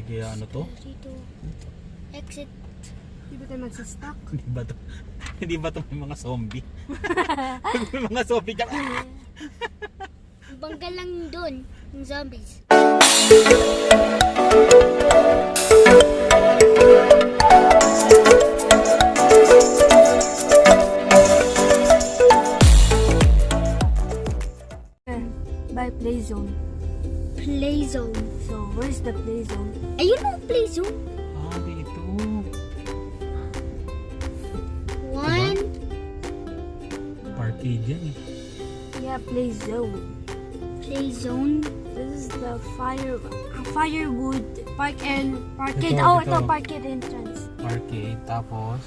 kaya ano to? Dito. Exit. Hindi ba tayo magsastock? Hindi ba to may mga zombie? May mga zombie ka. Bangga lang dun, yung zombies. By play zone. Play zone. So, where's the play zone? Ayun ang play zone. Ah, dito. One. Arcade yan eh. Yeah, play zone. Play zone. This is the firewood parkade. Ito. Ito parkade entrance. Arcade, tapos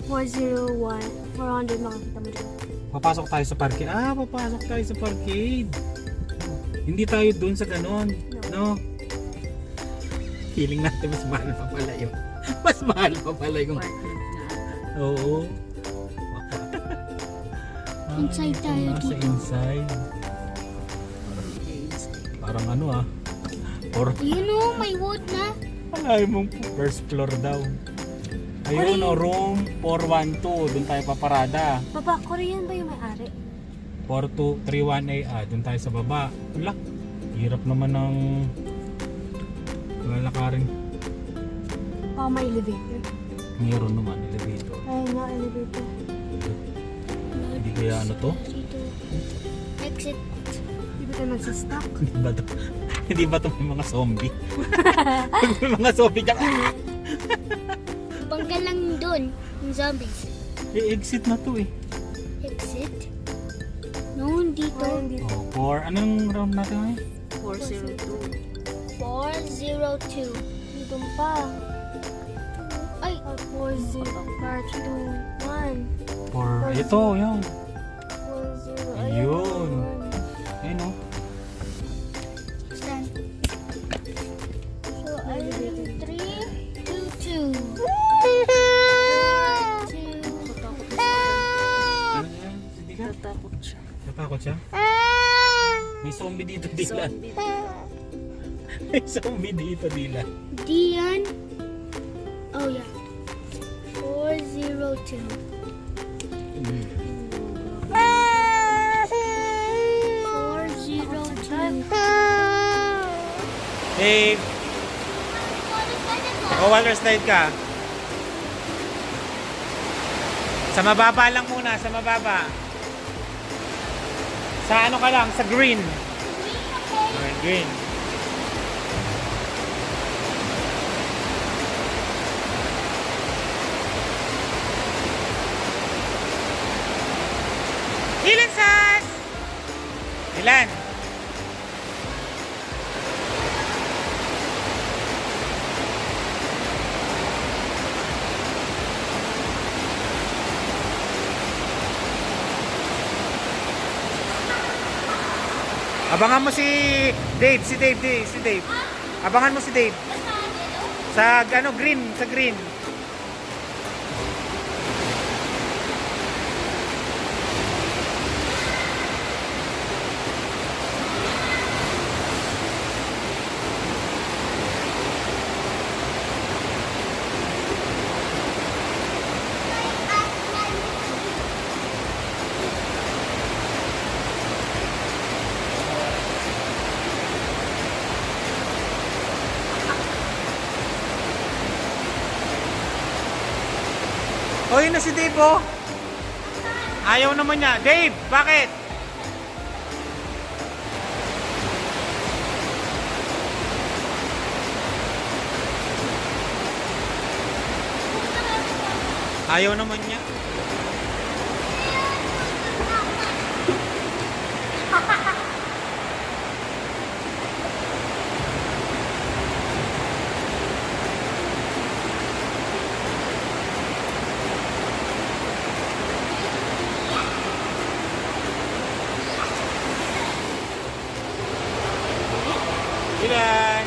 401, 400 makikita mo dyan. papasok tayo sa parkade. Ah, papasok tayo sa parkade. Hindi tayo dun sa ganon. No? Feeling natin mas mahal pa pala yun. Mas mahal pa pala yung... Oo. Inside tayo nasa dito. inside. Parang ano ah. Or Ayun o, may wood na. ay mong first floor daw. Ayun o, room 412. Doon tayo paparada. Papa, Korean ba yung may-ari? 4231A. Doon tayo sa baba. Wala. Hirap naman ng lalakarin. May elevator. Meron naman elevator. Ay, no elevator. Hindi kaya ano to? Dito. Exit. Hindi ba tayo magsastock? Hindi ba to may mga zombie? May mga zombie ka. Bangga lang dun, yung zombies. Exit na to eh. Exit. No, dito. Oh, for anong round natin ngayon? 402. 402. Dito pa. Ay, 40, part 2, 1. For ito, yun. 40, Ayun. Ayun oh. stand. So, ayun, 3, 2, 2. 2. Ano yan? Hindi ka? Natakot siya. Natakot siya? May zombie dito, Dila. May zombie dito, Dila. Diyan. Oh, yeah. 402. 402. Hey, water slide ka. Sa mababa lang muna, sa mababa. Sa ano ka lang, sa green. Green. Ilan, Sas? Ilan? Abangan mo si Dave. Abangan mo si Dave. Sa ano, green, sa green. O, yun na si Dave, oh. Ayaw naman niya. Dave, bakit? Ayaw naman niya. Ilan?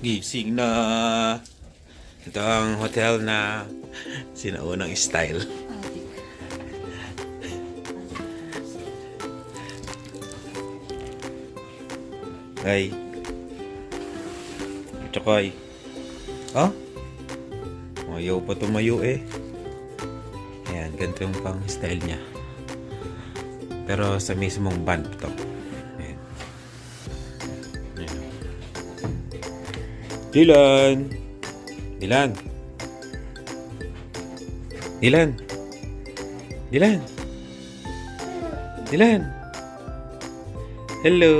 Gising na. Ito ang hotel na sinaunang style. Ay. Chokoy. Oh? Ayaw pa tumayo eh. Ayan, ganito yung pang style niya. Pero sa mismong band to. Ayan. Ayan. Dylan! Dylan! Dylan! Dylan! Dylan! Hello!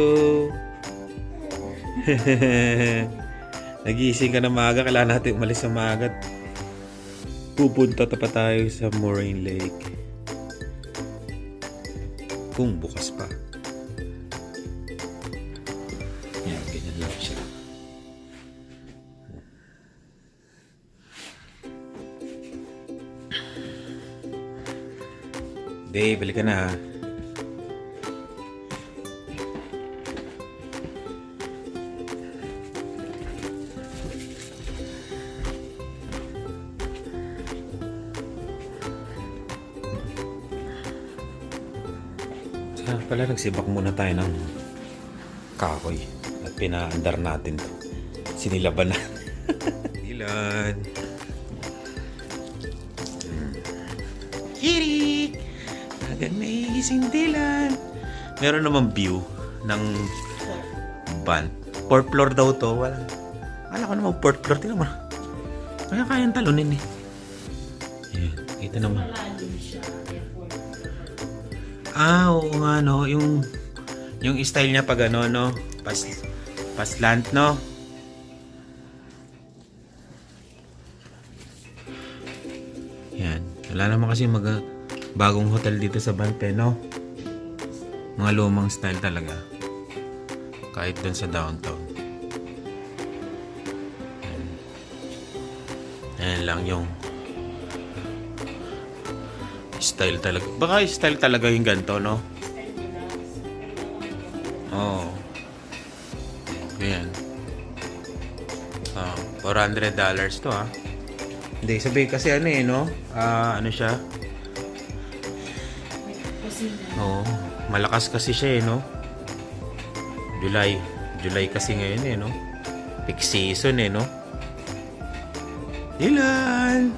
Nagising ka na maaga. Kailangan natin umalis sa maaga. Pupunta pa tayo sa Moraine Lake. Kung bukas pa. Yan, ganyan lang siya. Dave, balik ka na ha. Pala nagsibak muna tayo ng kahoy at pinaandar natin to. Sinilaban na. Dylan. Kiri! Agad naigising Dylan. Meron naman view ng van. 4th floor daw to. Wala. Akala ko naman 4th floor. Tingnan mo. Kaya kayang talunin eh. Ayan. Kita naman. Oo nga no, yung style niya pag ano no, paslant no. Yan, wala naman kasi bagong hotel dito sa Banpe no. Mga lumang style talaga. Kahit dun sa downtown. Ayan lang yung style talaga. Baka style talaga yung ganito, no? Oo. Ayan. $400 to, ha? Hindi, sabi kasi ano eh, no? Ano siya? Oo. Malakas kasi siya eh, no? July kasi ngayon eh, no? Peak season eh, no? Dylan!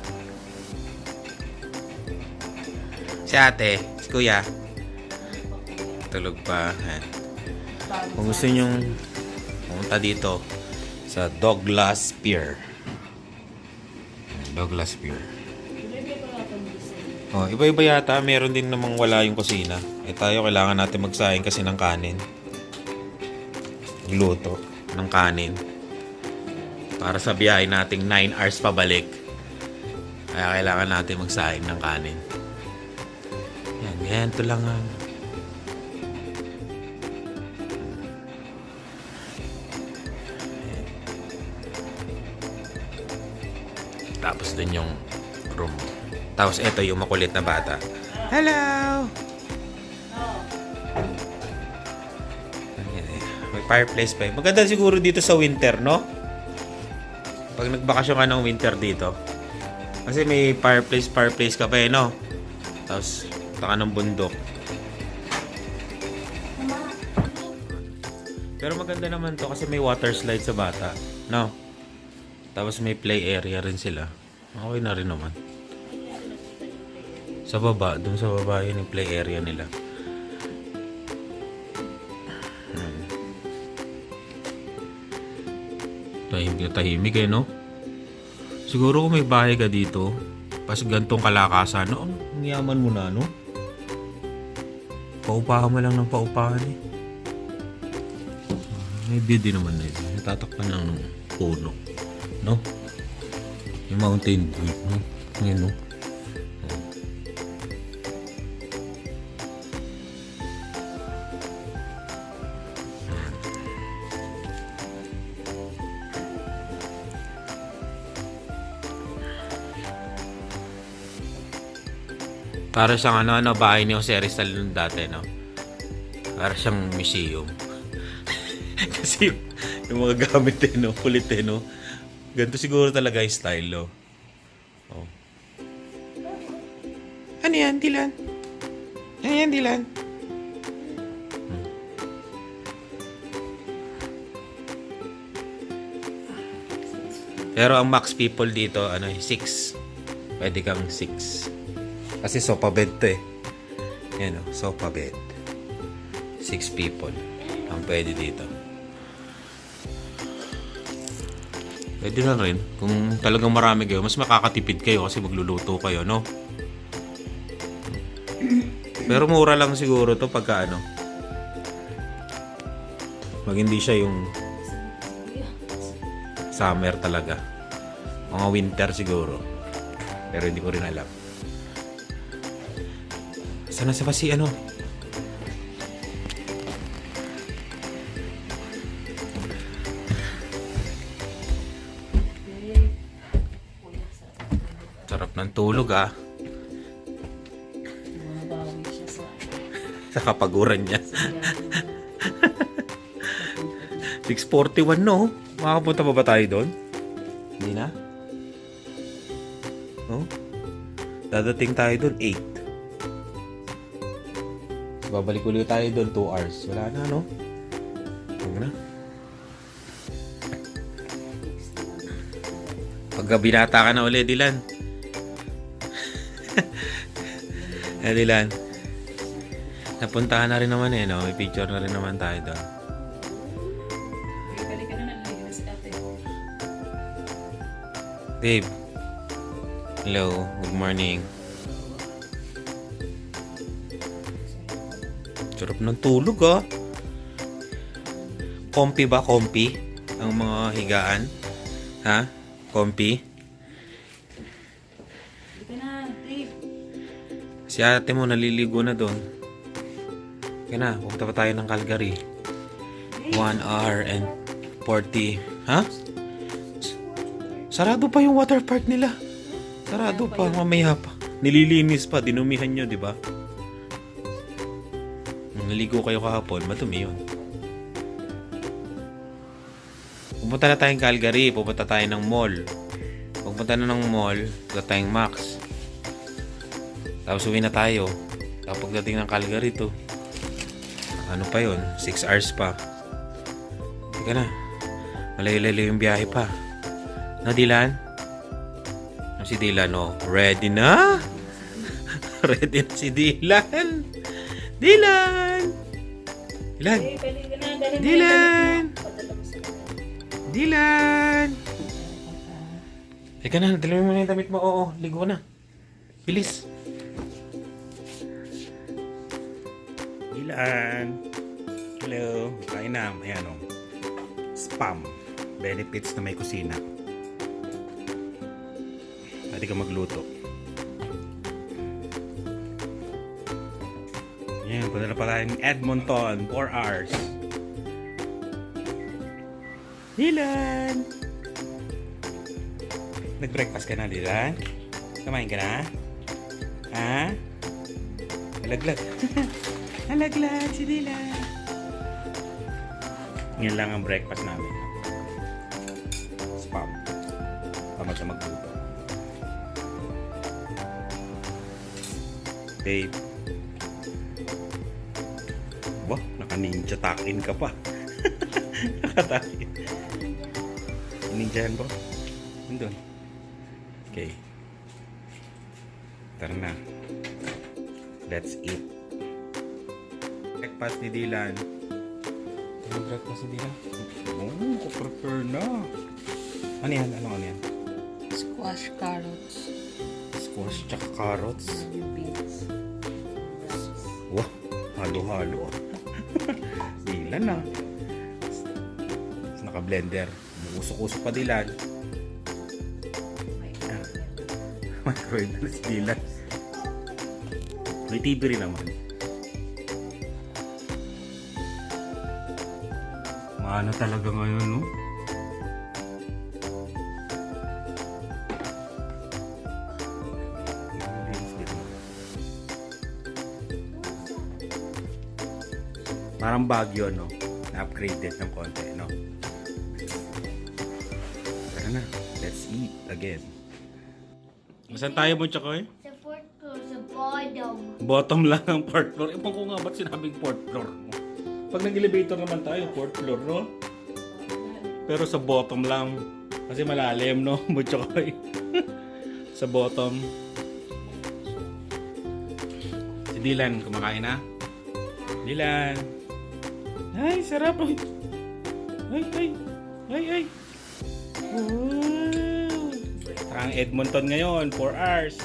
Si ate, si kuya. Tulog pa. Ayan. Kung gusto nyong pumunta dito sa Douglas Pier. Douglas Pier. Oh, iba-iba yata. Meron din namang wala yung kusina. Eh tayo kailangan natin magsayang kasi ng kanin. Luto ng kanin. Para sa biyahe nating 9 hours pabalik. Kaya kailangan natin magsayang ng kanin. Yan, ito lang ang tapos dun yung room. Tapos ito yung makulit na bata. Hello! May fireplace pa. Maganda siguro dito sa winter, no? Pag nagbakasyon ka ng winter dito. Kasi may fireplace ka pa eh, no? Tapos taka ng bundok. Pero maganda naman to kasi may water slide sa bata. No? Tapos may play area rin sila. Okay na rin naman. Sa baba, dun sa baba yun yung play area nila. Tahimik eh, no? Siguro kung may bahay ka dito, pas gantong kalakasan, no? Ang yaman mo na, no? Paupahan mo lang ng paupahan eh. May view din naman na ito. Natatakpan lang ng puno. No? Yung mountain view, no? Ngayon, no? Para siyang ano, bahay ni Jose Rizal nung dati, no? Para siyang museum. Kasi Yung mga gamit eh, no? Kulit eh, no? Ganito siguro talaga yung style, no? Oh. Ano yan, Dylan? Ano yan, Dylan? Pero ang max people dito, 6. Pwede kang 6. Kasi sofa bed to eh. Yan o, sofa bed. 6 people ang pwede dito. Pwede na rin. Kung talagang marami kayo, mas makakatipid kayo kasi magluluto kayo, no? Pero mura lang siguro to pagka Pag hindi siya yung summer talaga. Mga winter siguro. Pero hindi ko rin alam. Sana sa si Sarap ng tulog ah. Sa kapaguran niya. 6:41 no? Makakapunta pa ba tayo doon? Hindi na? No? Dadating tayo doon 8. Babalik ulit tayo doon 2 hours. Wala na, no? Huwag na. Pagka binata ka na ulit, Dylan. Dylan. Napuntahan na rin naman eh, no? May picture na rin naman tayo doon. Babe. Hello. Good morning. Sarap ng tulog ah. Comfy ba? Comfy? Ang mga higaan? Ha? Comfy? Si ate mo naliligo na doon. Kaya na, pupunta pa tayo ng Calgary. 1 hour and 40. Ha? Sarado pa yung water park nila. Sarado pa, mamaya pa. Nililinis pa, dinumihan nyo, di ba? Naligo kayo kahapon, madumi yun. Pupunta na tayong Calgary, pupunta tayo ng mall. Pupunta na ng mall, pupunta tayong Max. Tapos uwi na tayo. Tapos pagdating ng Calgary to, ano pa yun? 6 hours pa. Teka na. Malayo-layo yung biyahe pa. No, Dylan? No, si Dylan, no? Ready na? Ready na si Dylan? Dylan! Dylan! Dylan! Dylan! Teka na, dalawa mo na yung damit mo. Oo, ligo ka na. Bilis. Dylan! Hello. Kain na. Ayan o. Spam. Benefits na may kusina. Pwede ka magluto. Ayan, punta na pala yung Edmonton. 4 hours. Dylan! Nag-breakfast ka na, Dylan? Kumain ka na? Ha? Alaglag. Alaglag si Dylan. Yan lang ang breakfast namin. Spam. Tamad na magluto. Babe. Wah, naka-ninja tuck-in ka pa. Naka-tuck-in. Ninjahan ko. Nandun. Okay. Tara na. Let's eat. Breakfast ni Dylan. Ano breakfast ni Dylan? Oh, ko-prepare na. Ano yan? Ano yan? Squash, carrots, Squash tsaka carrots. beans. Wow, halo-halo. Dylan na. Naka-blender. Usok-usok pa Dylan. Microwave na si Dylan. May TV rin naman. Maano talaga ngayon, no? Parang Baguio, no? Na-upgraded ng konti, no? na. Let's eat again. Saan tayo mo, Chokoy? Sa fourth floor, sa bottom. Bottom lang ang fourth floor. Ewan ko nga ba't sinabing fourth floor mo. Pag nag-elevator naman tayo, fourth floor, no? Pero sa bottom lang. Kasi malalim, no? Butchokoy. Sa bottom. Si Dylan, kumakain na? Dylan. Ay, sarap. Ay, ay. Ay, ay. Wow. Ang Edmonton ngayon, 4 hours.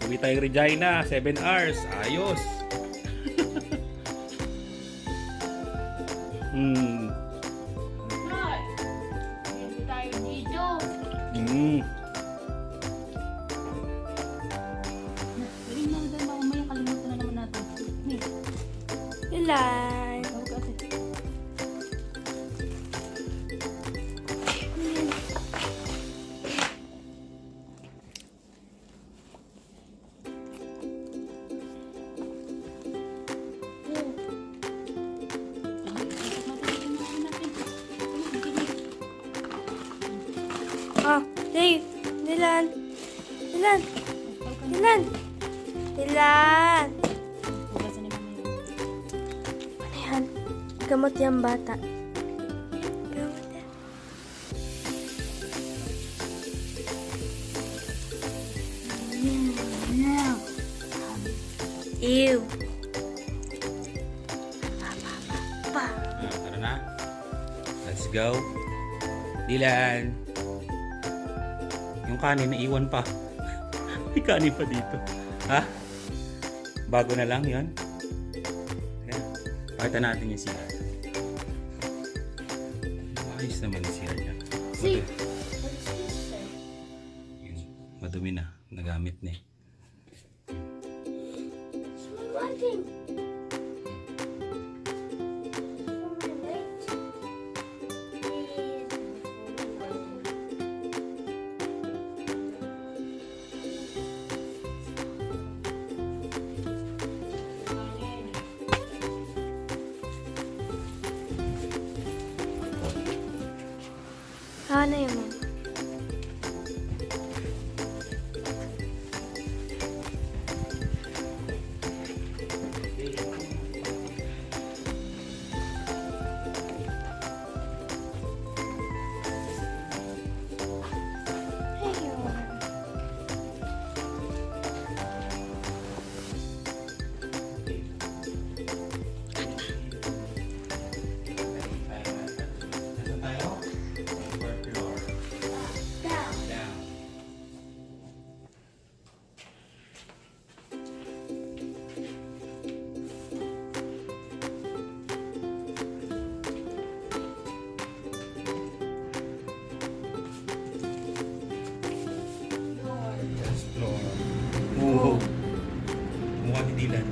Sabi tayong Regina, 7 hours. Ayos. Hindi tayo dito. Galing na dahil mamaya kalimutan na naman natin. Ilan? Ah, Dave. Dilan. Dilan. Dilan. Dilan. Hugasan ni mama yun. Ano yan? Gamot yung bata. Gamot yan. Ew. Tara na. Let's go. Dylan. Yung kanin naiwan pa. May kanin pa dito. Ha? Bago na lang yon. Ayan. Pakita natin yung CR. Ayos naman yung CR niya. See? Madumi. What's this, sir? Yun. Madumi na. Nagamit na eh. Small writing. Ano yun, mama? Nasaan tayo? Fourth floor. Down. Down. First floor. Oo. Mukha ni Dylan.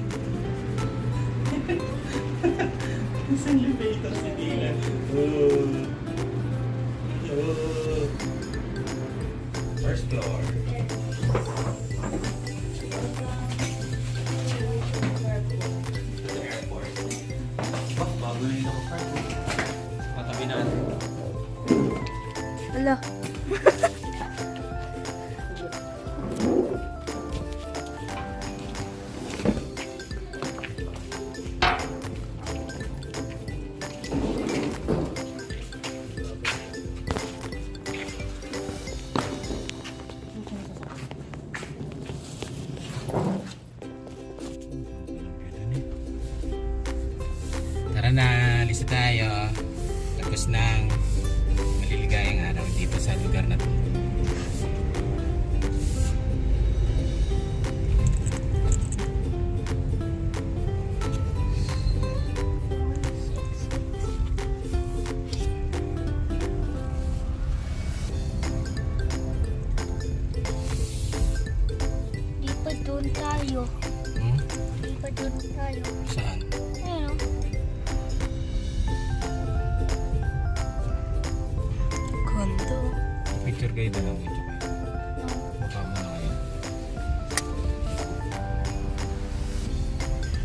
Isang elevator si Dylan. Oh. Oh. First floor. Sa airport. Bago na yun ako, Frank. Patabi natin. Ala. Tara na, lista tayo. Tapos ng maliligayang araw dito sa lugar na to. Di pa doon tayo. Hmm? Di pa doon tayo. Saan? Ayun. Kondo. Picture guide na lang mo. Baka mo na kayo.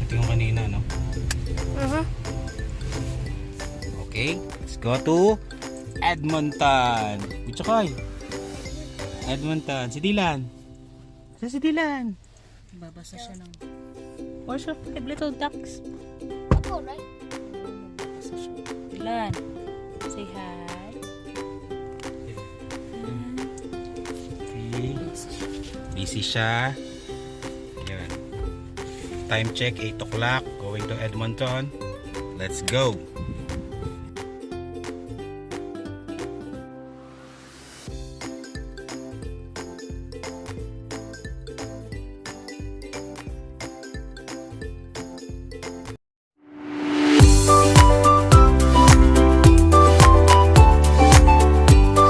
Ito yung kanina, no? Uh-huh. Okay, let's go to Edmonton. Chokoy. Edmonton. Si Dylan. Saan si Dylan? Babasa siya ng... Where's your five little ducks? Ako, right? Babasa siya. Dylan, say hi. Okay. Busy siya. Yun. Time check, 8 o'clock. Going to Edmonton. Let's go.